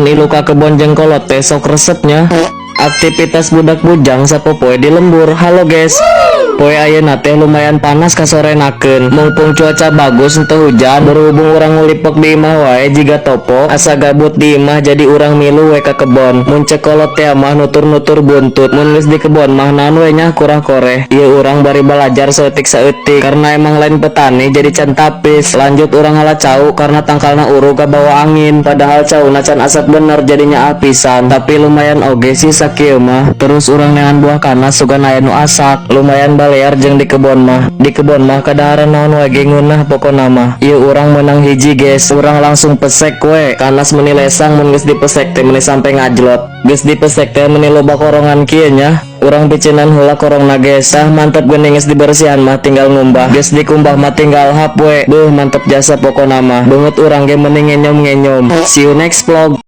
Ilu ka kebon jengkolot teh sok resepnya. Aktivitas budak bujang sapopoe di lembur. Halo guys, poe ayeuna teh lumayan panas kasorenakeun. Mumpung cuaca bagus henteu hujan, berhubung urang ngulipok di imah wae jiga topo. Asa gabut di imah jadi urang milu we ka kebon. Mun cek kolot teh mah nutur-nutur buntut. Mun geus di kebon mah naon we nya kurang koreh. Ieu urang bari balajar saeutik saeutik. Karena emang lain petani jadi can tapis. Lanjut urang ngalah cau karena tangkalna urug ka bawa angin. Padahal cauna can asap bener jadinya apisan. Tapi lumayan oge sih sakieu mah. Terus urang neangan buah kanas sugan aya nu asak. Lumayan balear jeung di kebon mah. Di kebon mah kadaharan naon wae ge ngeunah pokona mah. Ieu urang menang hiji guys. Urang langsung pesek we. Kanas meuni lesang mun geus dipesek teh meuni sampe ngajlot. Geus dipesek teh meuni loba korongan kieu nya. Urang picinan heula korongna geus. Tah mantep geuning geus dibersihan mah tinggal ngumbah. Geus dikumbah mah tinggal hap we. Beuh mantep jasa pokona mah. Beungeut urang ge mending ngenyom-ngenyom. See you next vlog.